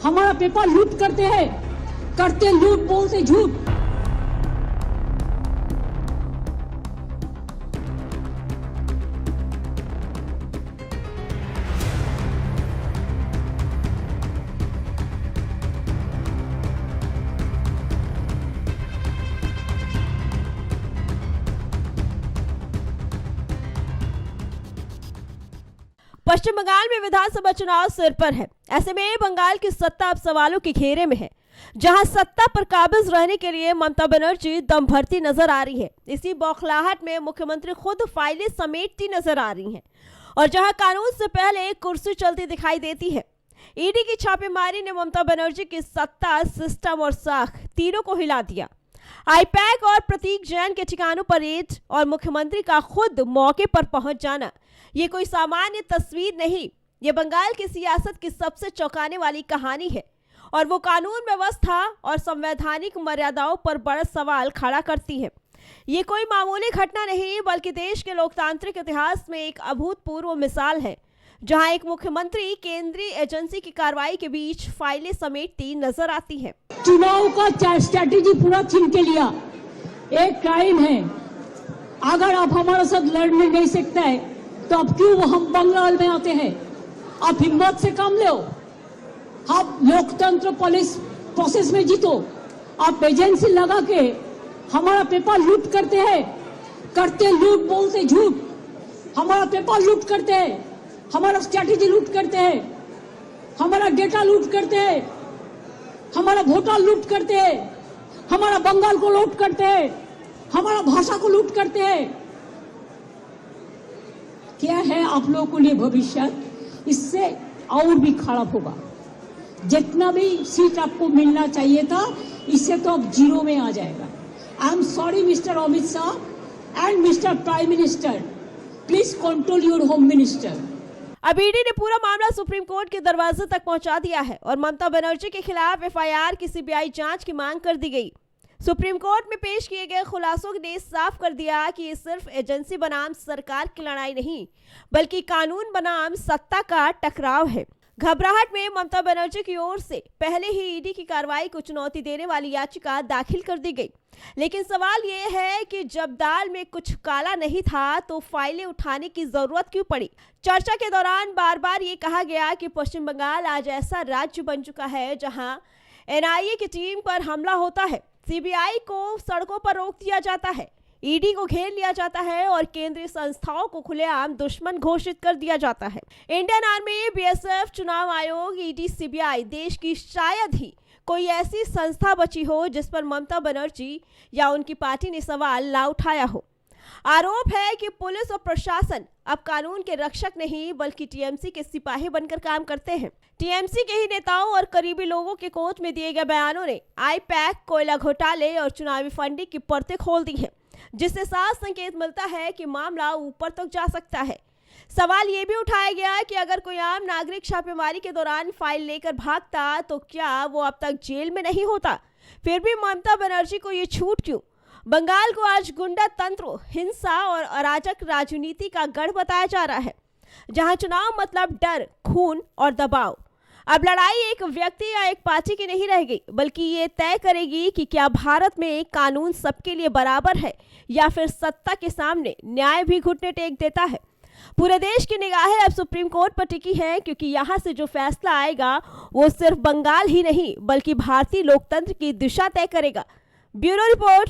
हमारा पेपर लूट करते हैं, करते लूट, बोलते झूठ। पश्चिम बंगाल में विधानसभा चुनाव सिर पर है। ऐसे में बंगाल की सत्ता अब सवालों के घेरे में है, जहां सत्ता पर काबिज रहने के लिए ममता बनर्जी दम भरती नजर आ रही है। इसी बौखलाहट में मुख्यमंत्री खुद फाइलें समेटती नजर आ रही हैं और जहां कानून से पहले कुर्सी चलती दिखाई देती है। ईडी की छापेमारी ने ममता बनर्जी की सत्ता, सिस्टम और साख तीनों को हिला दिया। आईपैक और प्रतीक जैन के ठिकानों पर रेड और मुख्यमंत्री का खुद मौके पर पहुंच जाना, ये कोई सामान्य तस्वीर नहीं। ये बंगाल की सियासत की सबसे चौंकाने वाली कहानी है और वो कानून व्यवस्था और संवैधानिक मर्यादाओं पर बड़ा सवाल खड़ा करती है। ये कोई मामूली घटना नहीं, बल्कि देश के लोकतांत्रिक इतिहास में एक अभूतपूर्व मिसाल है, जहां एक मुख्यमंत्री केंद्रीय एजेंसी की कार्रवाई के बीच फाइलें समेटती नजर आती है। चुनाव का स्ट्रैटेजी पूरा छीन के लिया, एक क्राइम है। अगर आप हमारे साथ लड़ने नहीं सकते हैं तो अब क्यों हम बंगाल में आते हैं? आप हिम्मत से काम लो, आप लोकतंत्र पुलिस प्रोसेस में जीतो। आप एजेंसी लगा के हमारा पेपर लूट करते हैं, करते लूट, बोलते झूठ। हमारा पेपर लूट करते हैं, हमारा स्ट्रैटेजी लूट करते हैं, हमारा डेटा लूट करते हैं, हमारा वोटर लूट करते हैं, हमारा बंगाल को लूट करते हैं, हमारा भाषा को लूट करते हैं। क्या है आप लोगों के लिए भविष्य? इससे और भी खराब होगा। जितना भी सीट आपको मिलना चाहिए था, इससे तो अब जीरो में आ जाएगा। I am sorry mister Amit Shah and mister prime minister, please control your home minister. अब ईडी ने पूरा मामला सुप्रीम कोर्ट के दरवाजे तक पहुंचा दिया है और ममता बनर्जी के खिलाफ एफआईआर की सीबीआई जांच की मांग कर दी गई। सुप्रीम कोर्ट में पेश किए गए खुलासों ने साफ कर दिया कि ये सिर्फ एजेंसी बनाम सरकार की लड़ाई नहीं, बल्कि कानून बनाम सत्ता का टकराव है। घबराहट में ममता बनर्जी की ओर से पहले ही ईडी की कार्रवाई को चुनौती देने वाली याचिका दाखिल कर दी गई। लेकिन सवाल ये है कि जब दाल में कुछ काला नहीं था तो फाइलें उठाने की जरूरत क्यों पड़ी? चर्चा के दौरान बार बार ये कहा गया कि पश्चिम बंगाल आज ऐसा राज्य बन चुका है जहां एनआईए की टीम पर हमला होता है, सीबीआई को सड़कों पर रोक दिया जाता है, ईडी को घेर लिया जाता है और केंद्रीय संस्थाओं को खुलेआम दुश्मन घोषित कर दिया जाता है। इंडियन आर्मी, बीएसएफ, चुनाव आयोग, ईडी, सीबीआई देश की शायद ही कोई ऐसी संस्था बची हो जिस पर ममता बनर्जी या उनकी पार्टी ने सवाल ना उठाया हो। आरोप है कि पुलिस और प्रशासन अब कानून के रक्षक नहीं, बल्कि टीएमसी के सिपाही बनकर काम करते हैं। टीएमसी के ही नेताओं और करीबी लोगों के कोच में दिए गए बयानों ने आईपैक, कोयला घोटाले और चुनावी फंडिंग की परतें खोल दी हैं, जिससे साफ संकेत मिलता है कि मामला ऊपर तक जा सकता है। सवाल ये भी उठाया गया कि अगर कोई आम नागरिक छापेमारी के दौरान फाइल लेकर भागता तो क्या वो अब तक जेल में नहीं होता? फिर भी ममता बनर्जी को ये छूट क्यों? बंगाल को आज गुंडा तंत्र, हिंसा और अराजक राजनीति का गढ़ बताया जा रहा है, जहां चुनाव मतलब डर, खून और दबाव। अब लड़ाई एक व्यक्ति या एक पार्टी की नहीं रह गई, बल्कि ये तय करेगी कि क्या भारत में कानून सबके लिए बराबर है या फिर सत्ता के सामने न्याय भी घुटने टेक देता है। पूरे देश की निगाहें अब सुप्रीम कोर्ट पर टिकी हैं, क्योंकि यहां से जो फैसला आएगा वो सिर्फ बंगाल ही नहीं, बल्कि भारतीय लोकतंत्र की दिशा तय करेगा। Bureau report.